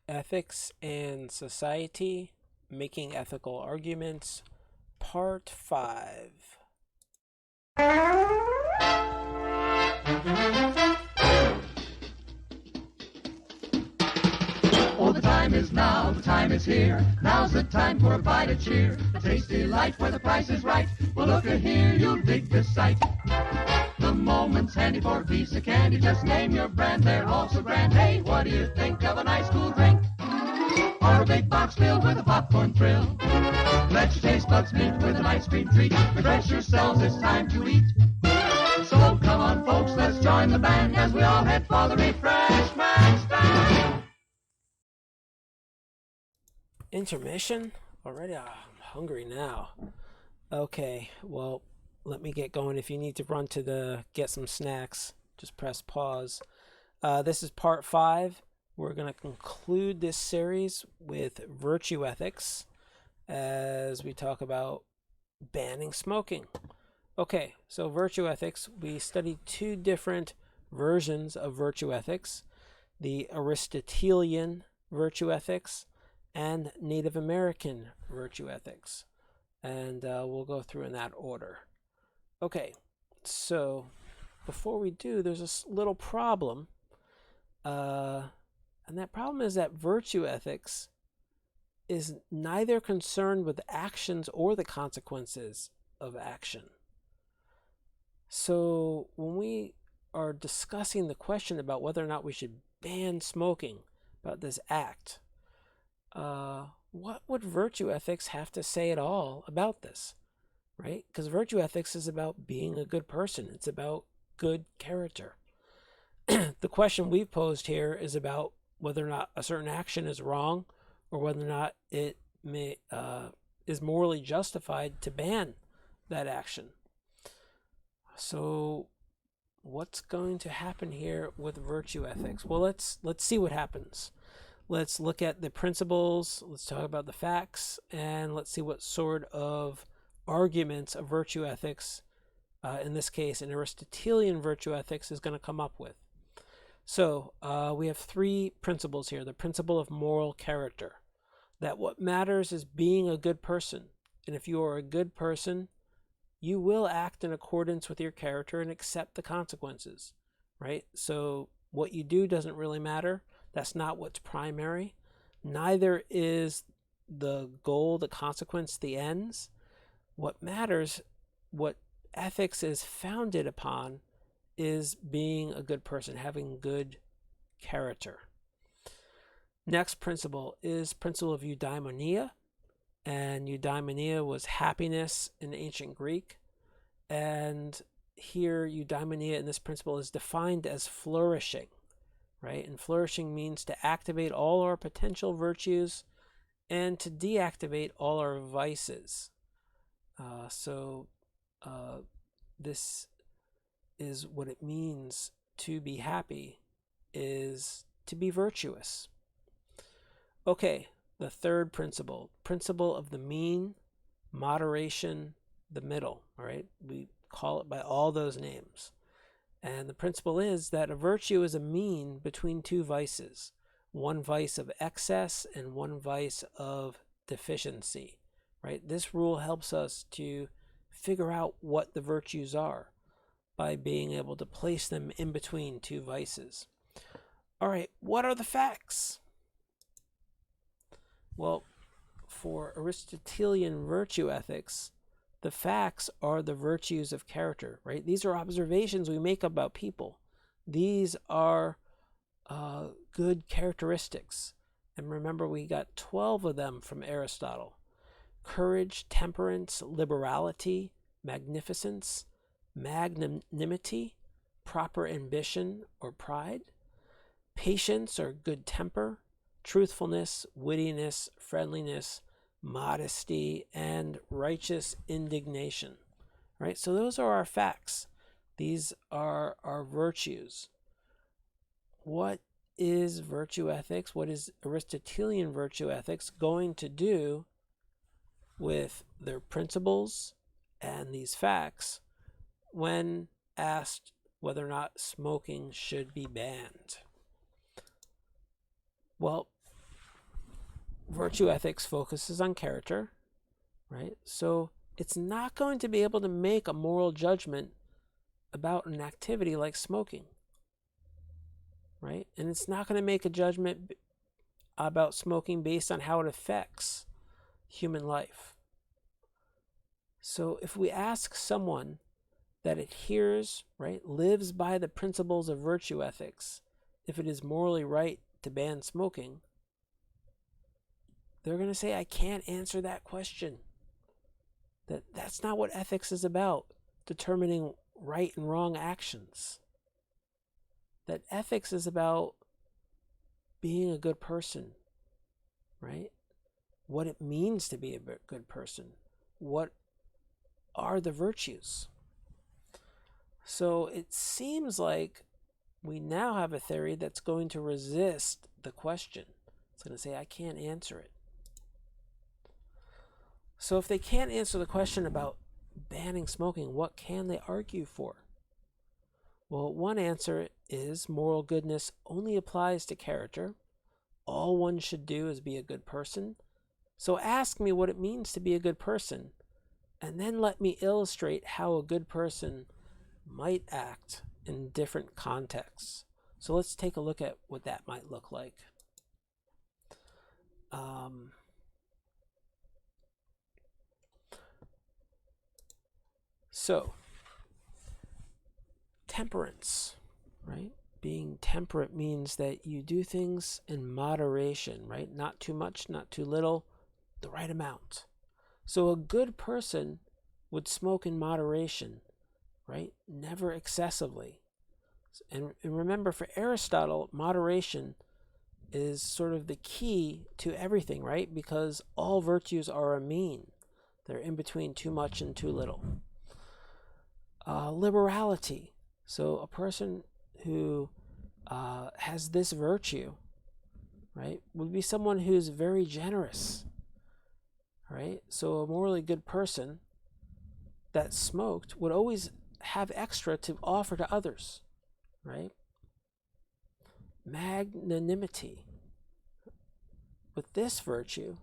Ethics and Society, Making Ethical Arguments, Part 5. Oh, the time is now, the time is here. Now's the time for a bite of cheer. A tasty light where the price is right. Well, look a here, you'll dig this sight. The moment's handy for a piece of candy. Just name your brand, they're all so grand. Hey, what do you think of a nice cool drink? Or a big box filled with a popcorn thrill? Let your taste buds meet with an ice cream treat. Refresh yourselves, it's time to eat. So come on, folks, let's join the band as we all head for the refreshment stand. Intermission? Already? I'm hungry now. Okay, well, let me get going. If you need to run to get some snacks, just press pause. This is part 5. We're going to conclude this series with virtue ethics as we talk about banning smoking. Okay, so virtue ethics, we studied 2 different versions of virtue ethics, the Aristotelian virtue ethics and Native American virtue ethics. And we'll go through in that order. Okay, so before we do, there's a little problem. And that problem is that virtue ethics is neither concerned with actions or the consequences of action. So when we are discussing the question about whether or not we should ban smoking, about this act, what would virtue ethics have to say at all about this, right? Because virtue ethics is about being a good person. It's about good character. The question we've posed here is about whether or not a certain action is wrong or whether or not it is morally justified to ban that action. So what's going to happen here with virtue ethics? Well, let's see what happens. Let's look at the principles, let's talk about the facts, and let's see what sort of arguments of virtue ethics, in this case, an Aristotelian virtue ethics, is going to come up with. So we have 3 principles here. The principle of moral character, that what matters is being a good person. And if you are a good person, you will act in accordance with your character and accept the consequences, right? So what you do doesn't really matter. That's not what's primary. Neither is the goal, the consequence, the ends. What matters, what ethics is founded upon, is being a good person, having good character. Next principle is principle of eudaimonia. And eudaimonia was happiness in ancient Greek. And here eudaimonia in this principle is defined as flourishing. Right? And flourishing means to activate all our potential virtues and to deactivate all our vices. This is what it means to be happy, is to be virtuous. Okay, the third principle of the mean, moderation, the middle. All right, we call it by all those names. And the principle is that a virtue is a mean between 2 vices, one vice of excess and one vice of deficiency, right? This rule helps us to figure out what the virtues are by being able to place them in between 2 vices. All right, what are the facts? Well, for Aristotelian virtue ethics, the facts are the virtues of character, right? These are observations we make about people. These are good characteristics. And remember, we got 12 of them from Aristotle. Courage, temperance, liberality, magnificence, magnanimity, proper ambition or pride, patience or good temper, truthfulness, wittiness, friendliness, modesty, and righteous indignation. Right? So those are our facts. These are our virtues. What is virtue ethics? What is Aristotelian virtue ethics going to do with their principles and these facts when asked whether or not smoking should be banned? Well, virtue ethics focuses on character, right? So it's not going to be able to make a moral judgment about an activity like smoking, right? And it's not going to make a judgment about smoking based on how it affects human life. So if we ask someone that adheres, right, lives by the principles of virtue ethics, if it is morally right to ban smoking, they're going to say, I can't answer that question. That's not what ethics is about, determining right and wrong actions. That ethics is about being a good person, right? What it means to be a good person. What are the virtues? So it seems like we now have a theory that's going to resist the question. It's going to say, I can't answer it. So if they can't answer the question about banning smoking, what can they argue for? Well, one answer is moral goodness only applies to character. All one should do is be a good person. So ask me what it means to be a good person, and then let me illustrate how a good person might act in different contexts. So let's take a look at what that might look like. So, temperance, right? Being temperate means that you do things in moderation, right? Not too much, not too little, the right amount. So a good person would smoke in moderation, right? Never excessively. And remember, for Aristotle, moderation is sort of the key to everything, right? Because all virtues are a mean. They're in between too much and too little. Liberality. So a person who has this virtue, right, would be someone who's very generous, right? So a morally good person that smoked would always have extra to offer to others, right? Magnanimity. With this virtue,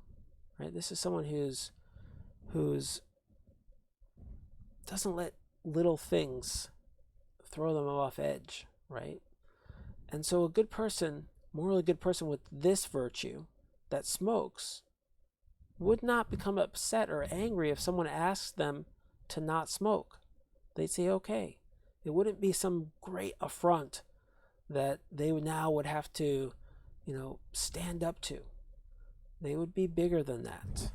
right, this is someone who's doesn't let little things throw them off edge, right? And so a good person, morally good person with this virtue that smokes would not become upset or angry if someone asks them to not smoke. They'd say, okay. It wouldn't be some great affront that they now would have to, stand up to. They would be bigger than that.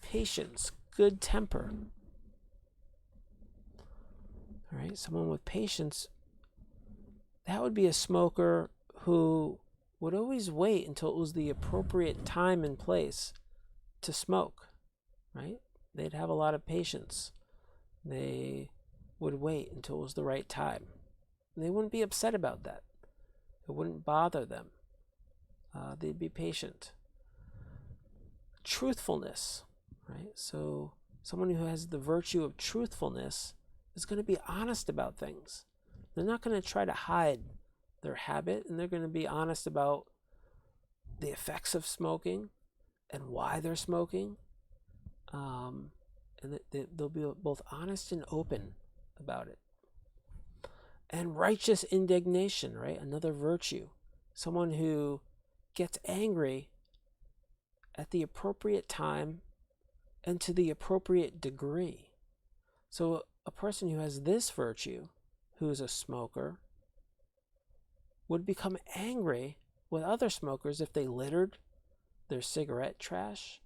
Patience, good temper. All right, someone with patience, that would be a smoker who would always wait until it was the appropriate time and place to smoke, right? They'd have a lot of patience. They would wait until it was the right time. And they wouldn't be upset about that. It wouldn't bother them. They'd be patient. Truthfulness, right? So someone who has the virtue of truthfulness is going to be honest about things. They're not going to try to hide their habit, and they're going to be honest about the effects of smoking and why they're smoking. And they'll be both honest and open about it. And righteous indignation, right? Another virtue. Someone who gets angry at the appropriate time and to the appropriate degree. So a person who has this virtue, who is a smoker, would become angry with other smokers if they littered their cigarette trash,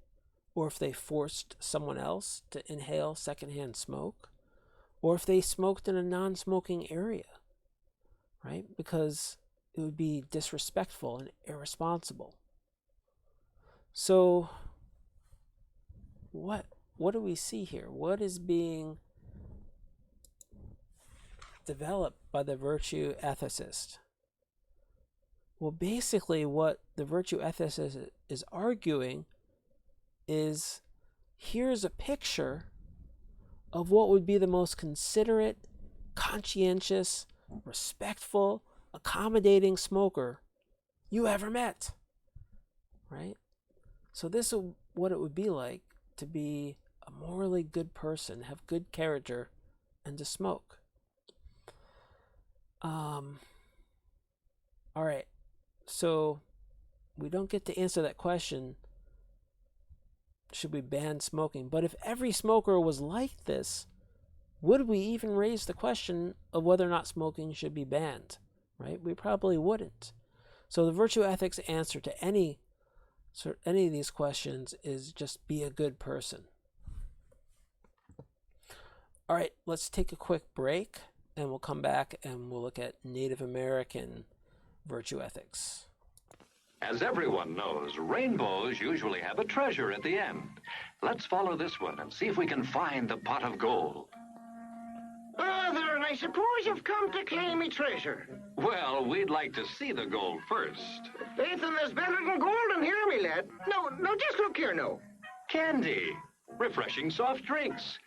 or if they forced someone else to inhale secondhand smoke, or if they smoked in a non-smoking area, right? Because it would be disrespectful and irresponsible. So what do we see here? What is being developed by the virtue ethicist? Well, basically what the virtue ethicist is arguing is, here's a picture of what would be the most considerate, conscientious, respectful, accommodating smoker you ever met, right? So this is what it would be like to be a morally good person, have good character, and to smoke. All right, so we don't get to answer that question, should we ban smoking? But if every smoker was like this, would we even raise the question of whether or not smoking should be banned, right? We probably wouldn't. So the virtue ethics answer to any of these questions is just be a good person. All right, let's take a quick break, and we'll come back and we'll look at Native American virtue ethics. As everyone knows, rainbows usually have a treasure at the end. Let's follow this one and see if we can find the pot of gold. Father, I suppose you've come to claim me treasure. Well, we'd like to see the gold first. Faith in there's better than gold in here, me lad. No, just look here, no. Candy, refreshing soft drinks,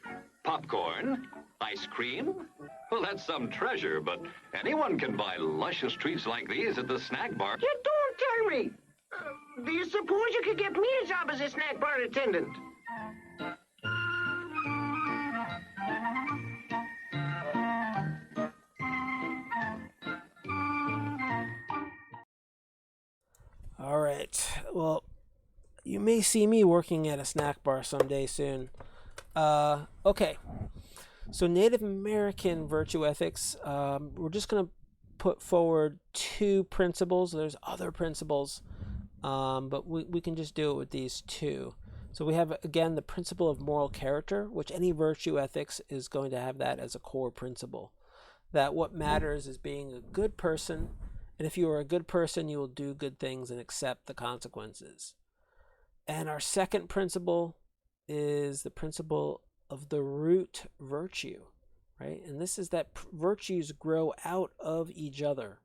popcorn, ice cream. Well, that's some treasure, but anyone can buy luscious treats like these at the snack bar. You don't tell me. Do you suppose you could get me a job as a snack bar attendant? All right. Well, you may see me working at a snack bar someday soon. Okay. So Native American virtue ethics, we're just going to put forward two principles. There's other principles, but we can just do it with these two. So we have, again, the principle of moral character, which any virtue ethics is going to have that as a core principle. That what matters is being a good person, and if you are a good person, you will do good things and accept the consequences. And our second principle is the principle of the root virtue, right? And this is that virtues grow out of each other,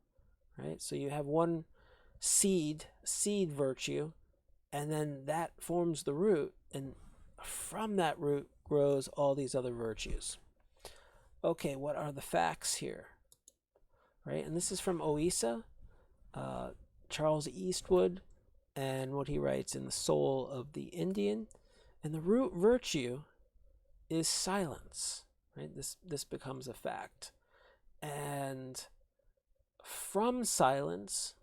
right? So you have one seed virtue, and then that forms the root, and from that root grows all these other virtues. Okay, what are the facts here? Right, and this is from Oisa, Charles Eastwood, and what he writes in The Soul of the Indian. And the root virtue is silence, right? This becomes a fact. And from silence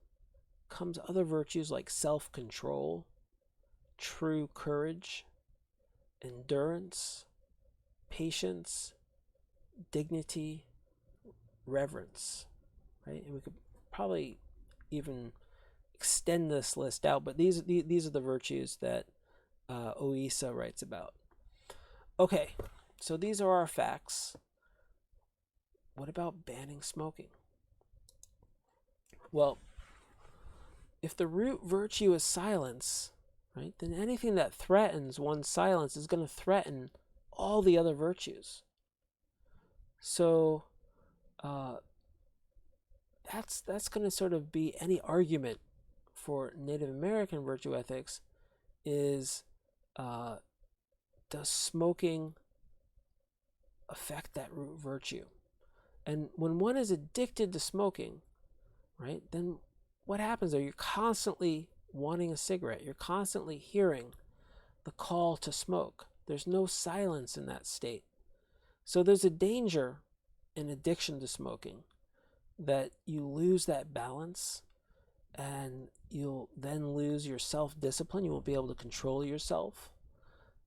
comes other virtues like self-control, true courage, endurance, patience, dignity, reverence, right? And we could probably even extend this list out, but these are the virtues that Oisa writes about. Okay, so these are our facts. What about banning smoking? Well, if the root virtue is silence, right, then anything that threatens one's silence is going to threaten all the other virtues. So that's going to sort of be any argument for Native American virtue ethics is, does smoking affect that root virtue? And when one is addicted to smoking, right, then what happens there? You're constantly wanting a cigarette. You're constantly hearing the call to smoke. There's no silence in that state. So there's a danger in addiction to smoking that you lose that balance, and you'll then lose your self-discipline. You won't be able to control yourself.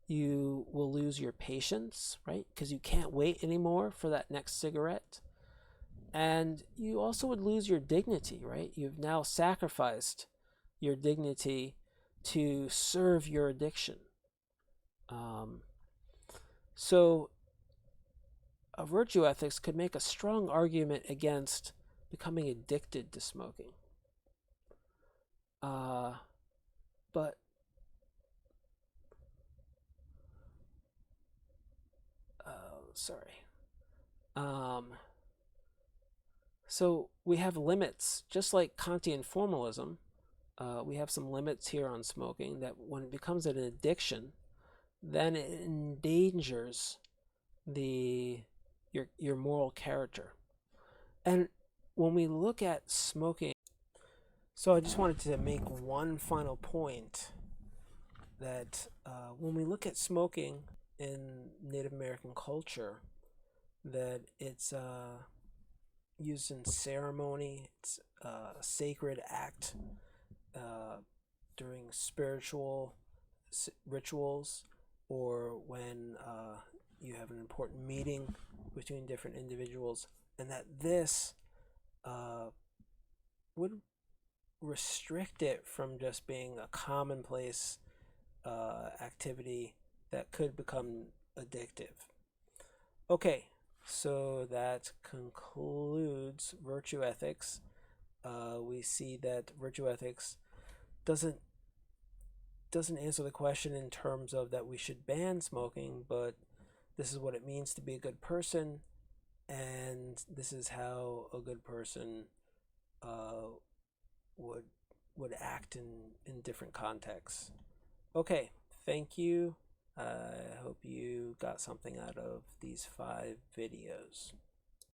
You will lose your patience, right? Because you can't wait anymore for that next cigarette. And you also would lose your dignity, right? You've now sacrificed your dignity to serve your addiction. So a virtue ethics could make a strong argument against becoming addicted to smoking. But so we have limits, just like Kantian formalism. We have some limits here on smoking, that when it becomes an addiction, then it endangers your moral character. And when we look at smoking, So I just wanted to make one final point that when we look at smoking in Native American culture, that it's used in ceremony, it's a sacred act during spiritual rituals, or when you have an important meeting between different individuals, and that this would restrict it from just being a commonplace activity that could become addictive. Okay, so that concludes virtue ethics. We see that virtue ethics doesn't answer the question in terms of that we should ban smoking, but this is what it means to be a good person, and this is how a good person would act in different contexts. Okay, thank you. I hope you got something out of these 5 videos.